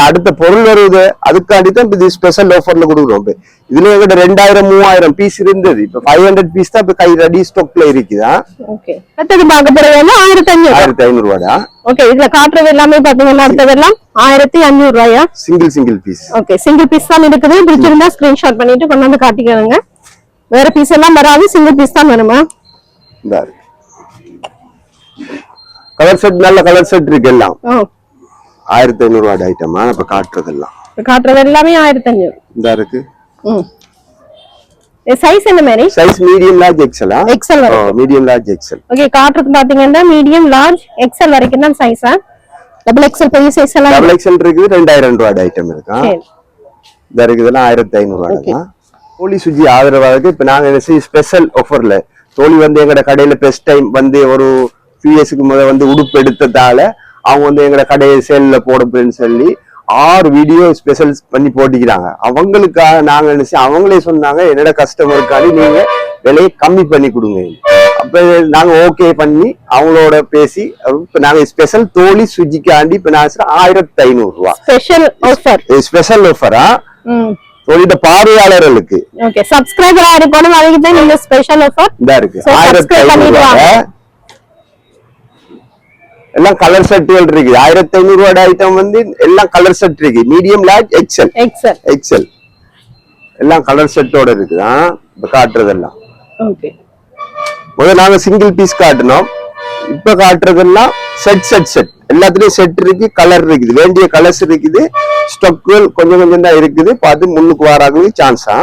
அடுத்த பொருள் வருது. அதுக்காண்டி தான் இது ஸ்பெஷல் ஆஃபர்ல கொடுக்குறோம். இதுல எங்கிட்ட 2000 3000 பீஸ் இருந்தது. இப்ப 500 பீஸ் தான் இப்ப கை ரெடி ஸ்டாக்ல இருக்குதா. 1500 ரூபாயா. ஓகே, இதுல காட்டுறது எல்லாமே பாத்தீங்கன்னா அடுத்ததெல்லாம் 1500 ரூபாயா single piece. Okay, single piece தான் இருக்குது. பிடிச்சிருந்தா ஸ்கிரீன்ஷாட் பண்ணிட்டு கொண்டு வந்து காட்டிக்கோங்க. வேற பீஸ் எல்லாம் வராது, சிங்கிள் பீஸ் தான் வேணுமா. கலர் செட் நல்ல கலர் செட் இருக்கு. எல்லாம் 1500 ரூபாய் ஐட்டமா இப்ப காட்டுறது எல்லாமே 1500 இந்த இருக்கு. சைஸ் என்ன மாதிரி? Size medium large XL. XL வரைக்கும். Medium large XL. ஓகே, காட்டுறது பாத்தீங்கன்னா மீடியம் லார்ஜ் எக்ஸ்எல் வரைக்கும் தான் சைஸா. டபுள் எக்ஸ்எல் பெரிய சைஸ் எல்லாம் டபுள் எக்ஸ்எல் இருக்குது. 2000 ரூபாய் ஐட்டம் இருக்கா. இந்த இருக்குதுன்னா 1500 ரூபாய் தான். தோழி சுஜி ஆதரவாக இப்ப நாங்க ஸ்பெஷல் ஆஃபர்ல தோழி வந்து எங்கட கடையில பெஸ்ட் டைம் வந்து ஒரு few yearsக்கு முதல்ல வந்து உடுப்பு எடுத்ததால அவங்க வந்து எங்கட கடையை சேல்ல போடுறேன்னு சொல்லி 6 வீடியோ ஸ்பெஷல் பண்ணி போட்டிக்கிறாங்க. அவங்களுக்காக நாங்க நினைச்சு அவங்களே சொன்னாங்க என்னோட கஸ்டமருக்காண்டி நீங்க விலையை கம்மி பண்ணி கொடுங்க. அப்ப நாங்க ஓகே பண்ணி அவங்களோட பேசி இப்ப நாங்க ஸ்பெஷல் தோழி சுஜிக்காண்டி இப்ப நான் 1500 ரூபாய் ஸ்பெஷல் ஆஃபரா தோழியோட பார்வையாளர்களுக்கு. ஓகே, சப்ஸ்கிரைபரா இருக்கணும். அதுக்கு தான் இந்த ஸ்பெஷல் ஆஃபர் இதா இருக்கு. 1500 ரூபாய். எல்லாம் கலர் செட்டுகள் இருக்கு. 1500 ரூபாய் ஐட்டம் வந்து எல்லாம் கலர் செட் இருக்கு. மீடியம் லார்ஜ் எக்ஸ்எல் எல்லாம் கலர் செட்டோட இருக்குதா இப்ப காட்டுறதெல்லாம். ஓகே, முதல்ல நாங்க சிங்கிள் பீஸ் காட்டணும். இப்ப காட்டுறதெல்லாம் செட் எல்லாத்துலயும் செட் இருக்கு. கலர் இருக்குது, வேண்டிய கலர்ஸ் இருக்குது. ஸ்டாக்குகள் கொஞ்சம் தான் இருக்குது. பார்த்து முன்னுக்கு வராங்க சான்ஸா.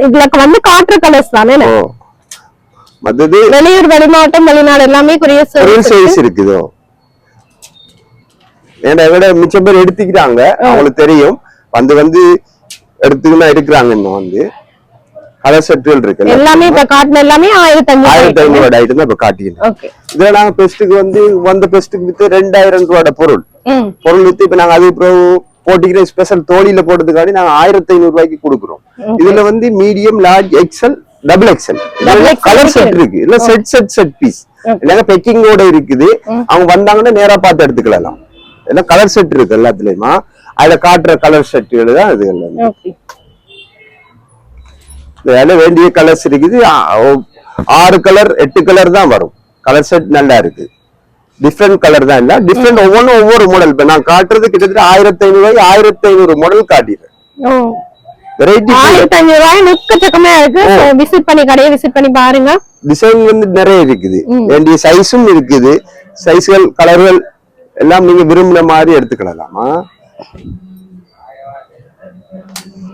இதுல வந்து காட்டுற கலர்ஸ் தானே. மத்தது வெளியூர் வெளிமாவட்டம் வெளிநாடு எல்லாமே கொரியர் சர்வீஸ் இருக்குதோ. ஏன்னா விட மிச்சம் பேர் எடுத்துக்கிறாங்க. அவங்களுக்கு தெரியும் வந்து எடுத்துக்கினா இருக்கிறாங்க. இன்னும் வந்து கலர் செட்டுகள் இருக்கு. எல்லாமே இப்ப காட்டுன எல்லாமே 1500 ஐட்டம் தான் இப்ப காட்டிக்கிறோம். இதுல நாங்க பெஸ்ட்டுக்கு வந்து வந்த பெஸ்ட்டுக்கு வித்து 2000 ரூபாய் பொருள் வித்து இப்ப நாங்க அது போட்டிக்கிற ஸ்பெஷல் தோழியில போட்டதுக்காண்டி நாங்க 1500 ரூபாய்க்கு கொடுக்குறோம். இதுல வந்து medium, large, XL, double XL colour set இருக்கு. இல்ல செட் பீஸ் இல்லைன்னா பேக்கிங்கோட இருக்குது. அவங்க வந்தாங்கன்னா நேரா பார்த்து எடுத்துக்கலாம். எல்லாம் கலர் செட் இருக்கு எல்லாத்துலயுமா. அதுல காட்டுற கலர் செட்டுகள் தான் இது எல்லாம். இதுல வேண்டிய கலர்ஸ் இருக்குது. 6 கலர் 8 கலர் தான் வரும். கலர் செட் நல்லா இருக்கு. டிஃப்ரெண்ட் கலர் தான் இல்ல, டிஃப்ரெண்ட் ஒவ்வொன்றும் ஒவ்வொரு மாடல். இப்ப நான் காட்டுறது கிட்டத்தட்ட 1500 1500 மாடல் காட்டிடுறேன். வெரைட்டி 1500 ரூபாய் நுட்கச்சக்கமா இருக்கு. விசிட் பண்ணி கடையை விசிட் பண்ணி பாருங்க. டிசைன் வந்து நிறைய இருக்குது. வேண்டிய சைஸும் இருக்குது. சைஸ்கள் கலர்கள் எல்லாம் நீங்க விரும்பின மாதிரி எடுத்துக்கலாமா.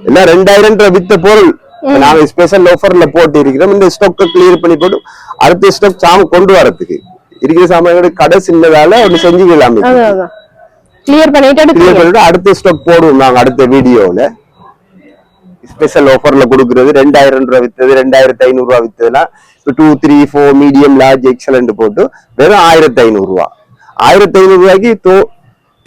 எல்லாம் 2000 ரூபாய் வித்த பொருள் நாங்க ஸ்பெஷல் ஆஃபர்ல போட்டு இருக்கிறோம். இந்த ஸ்டாக் கிளியர் பண்ணி போட்டு அடுத்த ஸ்டாக் சாம கொண்டு வரதுக்கு இருக்கிற சாமான்களோட கடை சின்னதால ஒன்று செஞ்சுக்கலாம். கிளியர் பண்ணிட்டு அடுத்த ஸ்டாக் போடுவோம் நாங்க அடுத்த வீடியோல. ஸ்பெஷல் ஆஃபர்ல கொடுக்கறது 2000 ரூபாய் வித்தது, 2500 ரூபாய் வித்ததுலாம் 2, 3, 4 மீடியம், லார்ஜ், எக்ஸலன்ட் போட்டு வெறும் 1500 ரூபாய். 1500 ரூபாய்க்கு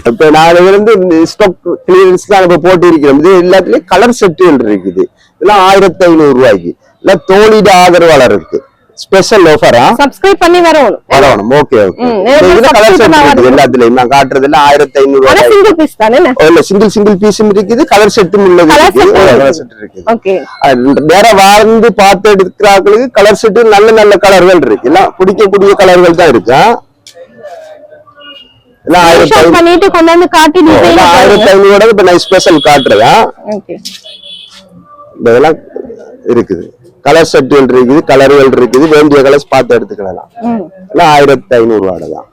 இப்ப நாலு வந்து ஸ்டாக் கிளியரன்ஸ் தான் இப்ப போட்டு இருக்கிறோம். இது எல்லாத்துலயும் கலர் செட்டுகள் இருக்குது. இதெல்லாம் 1500 ரூபாய்க்கு. இல்ல தோழிட ஆதரவாளர் இருக்கு. ஸ்பெஷல் ஆஃபரா சப்ஸ்கிரைப் பண்ணி வரணும். Okay okay. இதுல கலர் செட் இருக்குது எல்லாத்துலயும். நான் காட்டுறதுல 1500 ரூபாய். சிங்கிள் பீஸ் தானே? இல்ல சிங்கிள் பீஸும் இருக்குது. கலர் செட்டும் உள்ளது. கலர் செட் இருக்குது. ஓகே. வேற வாழ்ந்து பார்த்து எடுக்கிறாங்களுக்கு கலர் செட் நல்ல நல்ல கலர்கள் இருக்கு. எல்லாம் பிடிக்கக்கூடிய கலர்கள் தான் இருக்கு. 1500 கொண்டாந்து காட்டி 1500 இப்ப நான் ஸ்பெஷல் காட்டுறதா. இதெல்லாம் இருக்குது. கலர் செட்டுகள் இருக்குது, கலர்கள் இருக்குது. வேண்டிய கலர்ஸ் பார்த்து எடுத்துக்கலாம். எல்லாம் 1500 ரூபாய் தான்.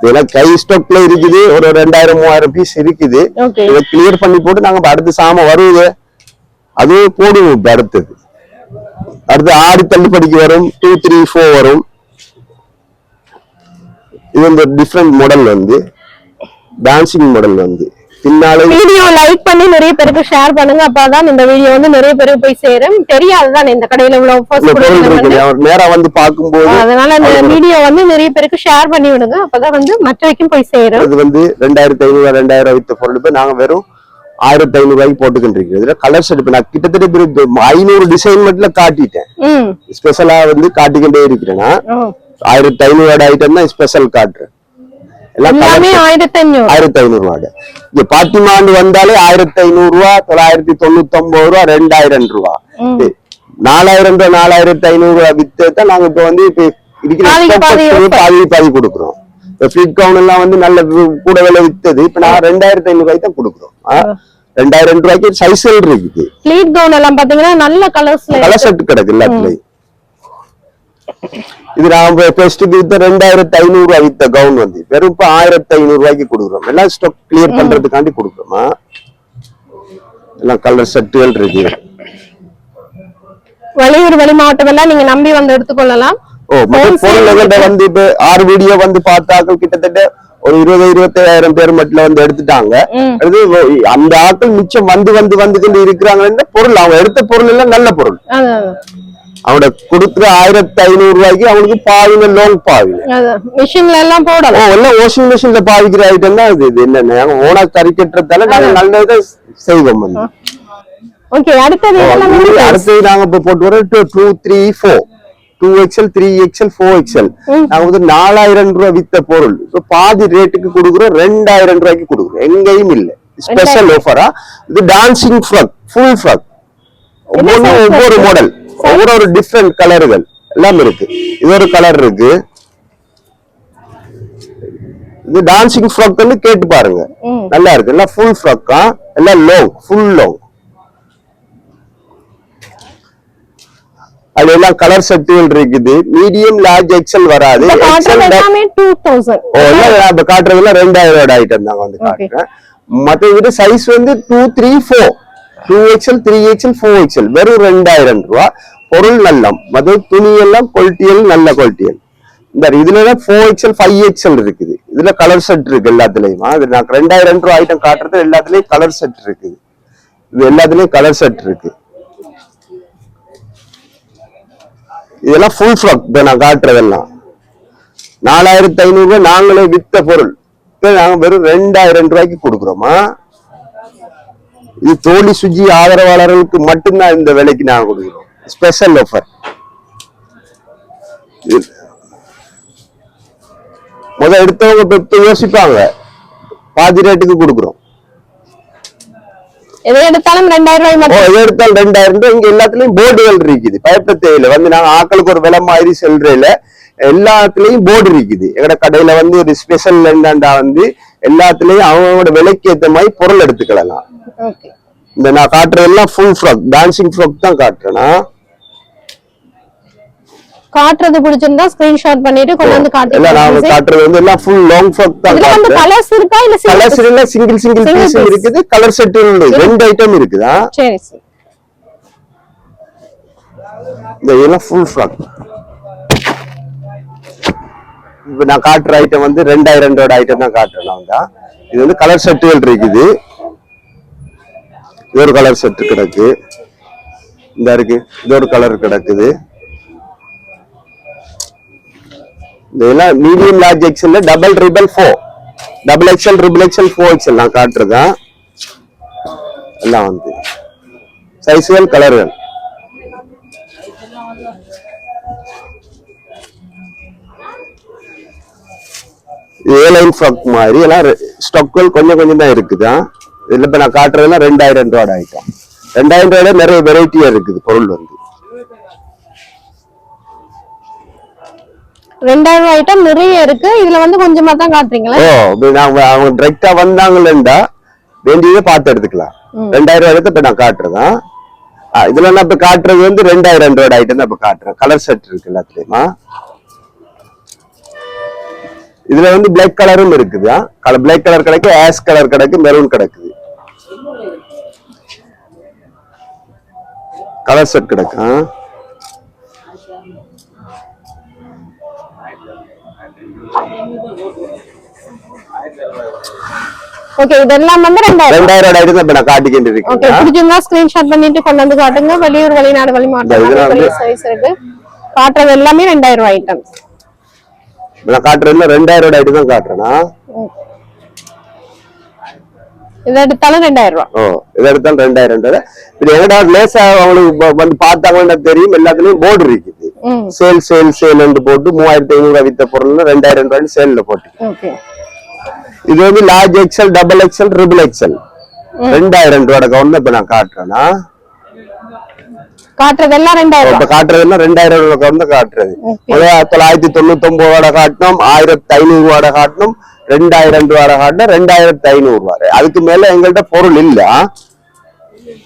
இதெல்லாம் கை ஸ்டாக்ல இருக்குது. ஒரு 2000 3000 பீஸ் இருக்குது. இதை கிளியர் பண்ணி போட்டு நாங்க அடுத்த சாம வருது அதுவும் போடுவோம். அடுத்தது ஆடி தள்ளுபடிக்கு வரும். 2, 3, 4 வரும். இது வந்து டிஃப்ரெண்ட் மாடல் வந்து டான்சிங் மாடல் வந்து. வீடியோ லைக் பண்ணி நிறைய பேருக்கு ஷேர் பண்ணுங்க. அப்பதான் இந்த வீடியோ வந்து நிறைய பேருக்கு போய் சேரும். தெரியாதுதான் இந்த கடையில இவ்வளவு ஆஃபர்ஸ் நேரா வந்து பாக்கும்போது. அதனால இந்த வீடியோ வந்து நிறைய பேருக்கு ஷேர் பண்ணி விடுங்க. அப்பதான் வந்து மற்றவைக்கும் போய் சேரும். இது வந்து 2500 2000 வித்த பொருள் இப்ப நாங்க வெறும் 1500 ரூபாய்க்கு போட்டுக்கிட்டு இருக்கோம். இதுல கலர் செட் இப்ப நான் கிட்டத்தட்ட 500 டிசைன் மட்டும் காட்டிட்டேன். ஸ்பெஷலா வந்து காட்டிக்கிட்டே இருக்கிறேன்னா 1500 ஐட்டம் தான் ஸ்பெஷல் காட்டுறேன். 1500 ரூபாய். இங்க பாத்திமாண்டு வந்தாலே 1500 ரூபாய், 999 ரூபாய், 2000 ரூபாய். 4000 ரூபாய் 4500 ரூபாய் வித்தான் நாங்க இப்ப வந்து பாதி கொடுக்குறோம். ஃபிளிட் கவுன் எல்லாம் வந்து நல்ல கூட விலை வித்தது. இப்ப நான் 2500 ரூபாய்க்கு தான் கொடுக்குறோம். 2000 ரூபாய்க்கு சைஸ்கள் இருக்குது. ஃபிளிட் கவுன் எல்லாம் பாத்தீங்கன்னா நல்ல கலர் செட் கிடக்கு எல்லாத்துலயும். இது நாம பெஸ்ட்டுக்கு வித்த 2500 ரூபாய் வித்த கவுன் வந்து வெறும் 1500 ரூபாய்க்கு கொடுக்குறோம். எல்லாம் ஸ்டாக் கிளியர் பண்றதுக்காண்டி கொடுக்குறோமா. எல்லாம் கலர் செட்டுகள் இருக்கு. வெளியூர் வெளி மாவட்டம் எல்லாம் நீங்க நம்பி வந்து எடுத்துக்கொள்ளலாம். பொருள் வந்து இப்ப 6 வீடியோ வந்து பார்த்தாக்கள் கிட்டத்தட்ட ஒரு 20-25,000 பேர் மட்டும் வந்து எடுத்துட்டாங்க. அந்த ஆட்கள் மிச்சம் வந்து இருக்கிறாங்க. பொருள் அவங்க எடுத்த பொருள் எல்லாம் நல்ல பொருள். அவட கொடுக்குற 1500 ரூபாய்க்கு அவனுக்கு பாவின லோன் பாவின மிஷின்ல எல்லாம் போடலாம். எல்லாம் வாஷிங் மிஷின்ல பாவிக்கிற ஐட்டம் தான் இது. என்னன்னா ஓனா கறி கட்டுறதால நாங்க நல்லதை செய்வோம். அடுத்தது நாங்க இப்ப போட்டு வர 2, 3, 4 2XL 3XL 4XL நாங்க வந்து 4000 ரூபாய் வித்த பொருள் இப்ப பாதி ரேட்டுக்கு கொடுக்குறோம். 2000 ரூபாய்க்கு கொடுக்குறோம். எங்கேயும் இல்ல. ஸ்பெஷல் ஆஃபரா. இது டான்சிங் ஃப்ராக், ஃபுல் ஃப்ராக். ஒவ்வொரு மாடல் ஒவ்வொரு டிஃப்ரெண்ட் கலர்கள் எல்லாம் இருக்கு. இது ஒரு கலர் இருக்கு. இது டான்சிங் ஃப்ராக் வந்து கேட்டு பாருங்க. நல்லா இருக்கு. எல்லாம் ஃபுல் ஃப்ராக்கா. எல்லாம் லாங், ஃபுல் லாங். அது எல்லாம் கலர் செட்டுகள் இருக்குது. மீடியம், லார்ஜ், எக்ஸல் வராது. காட்டுறதுல 2000 ஐட்டம் தாங்க வந்து காட்டுறேன். மற்ற இது சைஸ் வந்து 2, 3, 4 2XL 3XL 4XL வெறும் 2000 ரூபாய். பொருள் நல்லம். மற்ற துணி எல்லாம் குவாலிட்டியல் நல்ல குவாலிட்டியல். இந்த இதுல 4XL 5XL இருக்குது. இதுல கலர் செட் இருக்கு எல்லாத்துலயும். அது நான் 2000 ரூபாய் ஐட்டம் காட்டுறது எல்லாத்துலயும் கலர் செட் இருக்குது. இது எல்லாத்துலயும் கலர் செட் இருக்கு. இதெல்லாம் ஃபுல் ஃப்ராக் நான் காட்டுறதெல்லாம் 4500 ரூபாய் நாங்களே வித்த பொருள் நாங்க வெறும் 2000 ரூபாய்க்கு கொடுக்குறோமா. இது தோழி சுஜி ஆதரவாளர்களுக்கு மட்டும்தான் இந்த விலைக்கு நாங்க கொடுக்குறோம். Special offer. முதல் எடுத்தவங்க யோசிப்பாங்க, பாதி ரேட்டுக்கு கொடுக்குறோம். எதை எடுத்தாலும் 2000 ரூபாய் மட்டும். எதை எடுத்தாலும் 2000 ரூபாய். இங்க எல்லாத்துலயும் போர்டுகள் இருக்குது, பயப்பட தேவையில்லை. வந்து நாங்க ஆக்களுக்கு ஒரு விலை மாதிரி சொல்றேல, எல்லாத்துலயும் போர்டு இருக்குது. எங்கட கடையில வந்து ஒரு ஸ்பெஷல் என்னண்டா வந்து எல்லாத்துலயும் அவங்களோட விலைக்கு ஏத்த மாதிரி பொருள் எடுத்துக்கலாம். இந்த நான் காட்டுறதெல்லாம் ஃபுல் ஃப்ராக், டான்சிங் ஃப்ராக் தான் காட்டுறேன்னா. காட்டுறது பிடிச்சிருந்தா ஸ்கிரீன்ஷாட் பண்ணிட்டு கொண்டு வந்து காட்டுங்க. இல்ல நான் காட்டுறது வந்து எல்லாம் ஃபுல் லாங் ஃப்ராக் தான். இதுல வந்து கலர்ஸ் இருக்கா இல்ல கலர்ஸ் இல்ல, சிங்கிள் பீஸ் இருக்குது, கலர் செட் இருக்குது, 2 ஐட்டம் இருக்குதா? சரி சரி. இந்த எல்லாம் ஃபுல் ஃப்ராக். இப்ப நான் காட்டுற ஐட்டம் வந்து 2000 ரூபாய் ஐட்டம் தான் காட்டுறேன் நான் தான். இது வந்து கலர் செட்டுகள் இருக்குது. இது ஒரு கலர் செட் கிடக்கு, இந்த இருக்கு, இது ஒரு கலர் கிடக்குது. இதெல்லாம் medium large XL, double triple 4, double XL, triple XL, 4XL நான் காட்டுறதா. எல்லாம் வந்து சைஸ்கள், கலர்கள். ஏலைன் ஃப்ராக் மாதிரி எல்லாம் ஸ்டாக்கள் கொஞ்சம் கொஞ்சம் தான் இருக்குதா. இதுல இப்ப நான் காட்டுறதுலாம் 2000 ரூபாய் ஐட்டம். 2000 ரூபாயில நிறைய வெரைட்டியா இருக்குது பொருள் வந்து. 2000 ரூபாய் ஐட்டம் நிறைய இருக்கு. இதுல வந்து கொஞ்சமா தான் காட்டுறீங்களா? அவங்க டைரக்டா வந்தாங்கல்லண்டா வேண்டியதை பார்த்து எடுத்துக்கலாம். 2000 ரூபாய் எடுத்து இப்ப நான் காட்டுறதா. இதுல நான் இப்ப காட்டுறது வந்து 2000 ரூபாய் ஐட்டம் தான் இப்ப காட்டுறேன். கலர் செட் இருக்கு எல்லாத்துலயுமா. இதுல வந்து பிளாக் கலரும் இருக்குதா. பிளாக் கலர் கிடைக்கு, ஆஷ் கலர் கிடைக்கு, மெரூன் கிடைக்குது. கலர் செட் கிடைக்கும். ஓகே, இதெல்லாம் வந்து 2000 ஐட்டம் இப்ப நான் காட்டிக்கிட்டு இருக்கேன். ஓகே, பிடிச்சிருந்தா ஸ்கிரீன்ஷாட் பண்ணிட்டு கொண்டு வந்து காட்டுங்க. வெளியூர், வெளிநாடு, வெளிமாவட்டம் சைஸ் இருக்கு. காட்டுறது எல்லாமே 2000 ரூபாய் ஐட்டம். நான் காட்டுறதுல 2000 ரூபாய் ஐட்டம் தான் காட்டுறேனா. இதை எடுத்தாலும் 2000 ரூபாய். இதை எடுத்தாலும் 2000 ரூபாய். இது எங்கடா லேசா அவங்களுக்கு வந்து பார்த்தாங்கன்னா தெரியும், எல்லாத்துலயும் போர்டு இருக்குது. சேல் சேல் சேல் என்று போட்டு 3500 ரூபாய் வித்த பொருள் 2000 ரூபாய் சேல்ல போட்டு. இது வந்து large XL, double XL, triple XL 2000 ரூபாய் கவுண்ட் இப்ப நான் காட்டுறேன்னா. காட்டுறதெல்லாம் 2000 இப்ப காட்டுறதெல்லாம் 2000 ரூபாய் கவுண்ட் காட்டுறது. 1999 ரூபாய் காட்டணும், 1500 ரூபாய் காட்டணும், 2000 ரூபாய் காட்டணும், 2500 ரூபாய். அதுக்கு மேல எங்கள்கிட்ட பொருள் இல்ல.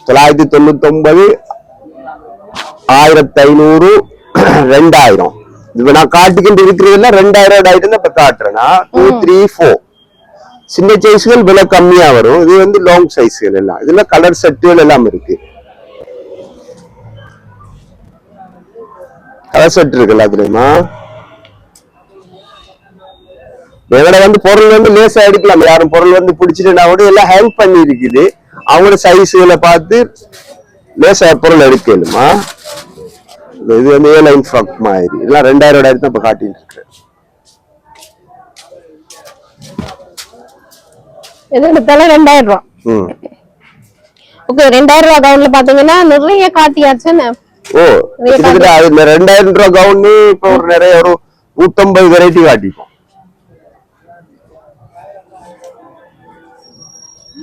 999, 1500, 2000. இப்ப நான் காட்டிக்கிட்டு இருக்கிறதுல 2000 ரூபாய் ஐட்டம் இப்ப காட்டுறேன்னா. 2, 3, 4 சின்ன சைஸ்கள் விலை கம்மியா வரும். இது வந்து லாங் சைஸ்கள் எல்லாம். இதுல கலர் செட்டுகள் எல்லாம் இருக்கு. கலர் செட் இருக்கு எல்லாத்துலயுமா. எங்கட வந்து பொருள் வந்து லேசா எடுக்கலாம். யாரும் பொருள் வந்து பிடிச்சிட்டுனா கூட எல்லாம் ஹேங் பண்ணி இருக்குது. அவங்களோட சைஸ்களை பார்த்து லேசா பொருள் எடுக்கலுமா. இது வந்து ஏலைன் ஃப்ராக் மாதிரி எல்லாம் 2000 ரூபாய் தான் இப்ப காட்டிட்டு இருக்கு. எது எடுத்தாலும் 2000 ரூபாய். ஓகே, 2000 ரூபாய் கவுன்ல பாத்தீங்கன்னா நிறைய காட்டியாச்சுன்னு. கிட்டத்தட்ட அது 2000 ரூபாய் கவுன் இப்ப ஒரு நிறைய ஒரு 150 வெரைட்டி காட்டிப்போம்.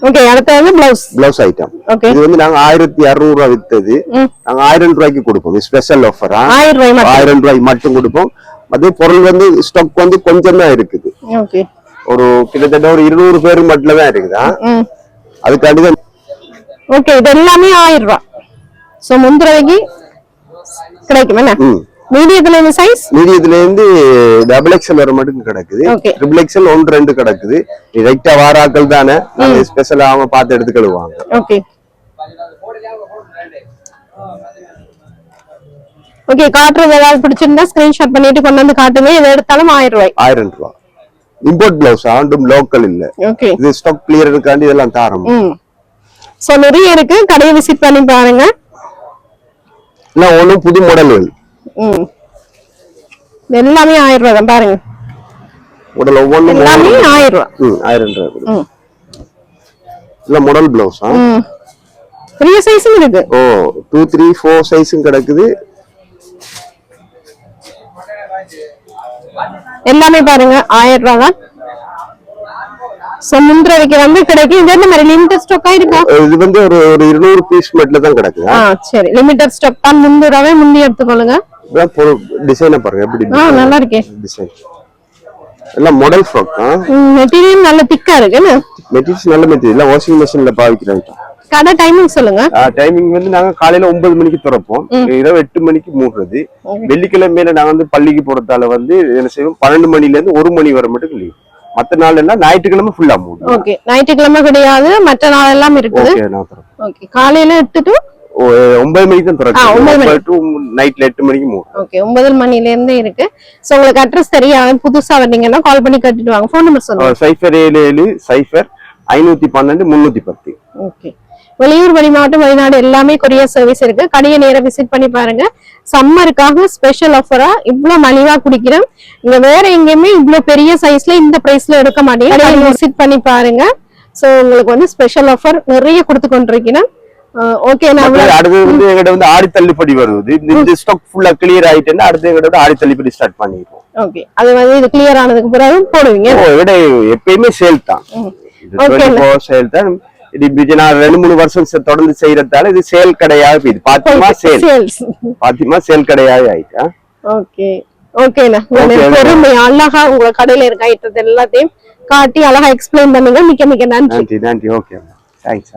ஓகே, அடுத்து வந்து பிளவுஸ் ஐட்டம். இது வந்து நாங்க 1600 ரூபாய் வித்தது நாங்க 1000 ரூபாய்க்கு கொடுப்போம். ஸ்பெஷல் ஆஃபர் 1000 ரூபாய் மட்டும் கொடுப்போம். அதே பொருள் வந்து ஸ்டாக் வந்து கொஞ்சம் தான் இருக்குது. ஒரு கிட்டத்தட்ட ஒரு 200 பேர் மட்டும் தான் இருக்குதா. அதுக்காண்டி தான். ஓகே, இது எல்லாமே 1000 ரூபாய். சோ முந்திரவைக்கு கிடைக்கும் என்ன? மீடியத்துல இருந்து சைஸ், மீடியத்துல இருந்து டபுள் எக்ஸ்எல் வர மட்டும் கிடக்குது. ட்ரிபிள் எக்ஸ்எல் 1, 2 கிடக்குது. டைரக்டா வாராக்கள் தானே, நாங்க ஸ்பெஷலா அவங்க பார்த்து எடுத்துக்கிடுவாங்க. ஓகே ஓகே, காட்டுறது ஏதாவது பிடிச்சிருந்தா ஸ்கிரீன்ஷாட் பண்ணிட்டு கொண்டு வந்து காட்டுங்க. இதை எடுத்தாலும் 1000 ரூபாய். 1000 ரூபாய். இம்போர்ட் பிளவுஸ் ஆண்டும் லோக்கல் இல்ல. இது ஸ்டாக் கிளியரன்ஸ்காண்டி இதெல்லாம் தாரம். சோ நிறைய இருக்கு, கடையை விசிட் பண்ணி பாருங்க. எல்லாம் ஒண்ணும் புது மாடல்கள். எல்லாமே 1000 ரூபாய் தான் பாருங்க. மாடல் ஒவ்வொன்றும் எல்லாமே 1000 ரூபாய். 1000 ரூபாய். இல்ல மாடல் பிளவுஸ். பெரிய சைஸும் இருக்கு. ஓ 2 3 4 சைஸும் கிடக்குது. எல்லாமே பாருங்க 1000 ரூபாய் தான். முந்திரவைக்கு வந்து கிடைக்கும். இது என்ன மாதிரி லிமிடெட் ஸ்டாக்கா இருக்கா? இது வந்து ஒரு 200 பீஸ் மட்டும் தான் கிடக்குது. சரி, லிமிடெட் ஸ்டாக் தான். 300 ரூபாய் முந்தி எடுத்துக்கொள்ளுங்க. டிசைனை பாருங்க எப்படி நல்லா இருக்கே டிசைன். எல்லாம் மாடல் ஃப்ராக். மெட்டீரியல் நல்ல திக்கா இருக்கு. மெட்டீரியல் நல்ல மெட்டீரியல். வாஷிங் மெஷின்ல பாவிக்கிறாங்க. கடை டைமிங் சொல்லுங்க. டைமிங் வந்து நாங்க காலையில 9 மணிக்கு திறப்போம், இரவு 8 மணிக்கு மூடுறது. வெள்ளிக்கிழமையில நாங்க வந்து பள்ளிக்கு போறதால வந்து என்ன செய்வோம் 12 மணில இருந்து 1 மணி வரை மட்டும் லீவ். மத்த நாள் எல்லாம் ஞாயிற்றுக்கிழமை ஃபுல்லா மூடும். ஓகே, ஞாயிற்றுக்கிழமை கிடையாது, மற்ற நாள் எல்லாம் இருக்குது. ஓகே, காலையில 8 to 9 மணிக்கு தான் திறக்கும். நைட்ல 8 மணிக்கு மூடும். ஓகே, 9 மணில இருந்தே இருக்கு. சோ உங்களுக்கு அட்ரஸ் தெரியாது, புதுசா வந்தீங்கன்னா கால் பண்ணி கட்டிட்டு வாங்க. ஃபோன் நம்பர் சொல்லுங்க. 077 0 512 310. ஓகே, வெளியூர், வெளி மாவட்டம், வெளிநாடு எல்லாமே கொரியர் சர்வீஸ் இருக்கு. கடையை நேரா விசிட் பண்ணி பாருங்க. சம்மருக்காக ஸ்பெஷல் ஆஃபரா இவ்வளவு மலிவா குடிக்கிறோம். இங்க வேற எங்கேயுமே இவ்வளவு பெரிய சைஸ்ல இந்த பிரைஸ்ல எடுக்க மாட்டேங்க. கடையை விசிட் பண்ணி பாருங்க. சோ உங்களுக்கு வந்து ஸ்பெஷல் ஆஃபர் நிறைய கொடுத்து கொண்டிருக்கிறேன். ஓகே, அடுத்து வந்து எங்கிட்ட வந்து ஆடி தள்ளுபடி வருது. இந்த ஸ்டாக் ஃபுல்லா கிளியர் ஆயிட்டேன்னா அடுத்து எங்கிட்ட வந்து ஆடி தள்ளுபடி ஸ்டார்ட் பண்ணிடுவோம். ஓகே, அது வந்து இது கிளியர் ஆனதுக்கு பிறகு போடுவீங்க. எப்பயுமே சேல் தான். சேல் தான். இது நான் 2-3 வருஷம் தொடர்ந்து செய்யறதால இது சேல் கடையாக இது பாத்திமா சேல் கடையாக ஆயிட்டா. ஓகே ஓகேண்ணா, பொறுமை அழகா உங்க கடையில இருக்க ஐட்டத்தை எல்லாத்தையும் காட்டி அழகா எக்ஸ்பிளைன் பண்ணுங்க. மிக்க மிக்க நன்றி. நன்றி. Okay, thanks.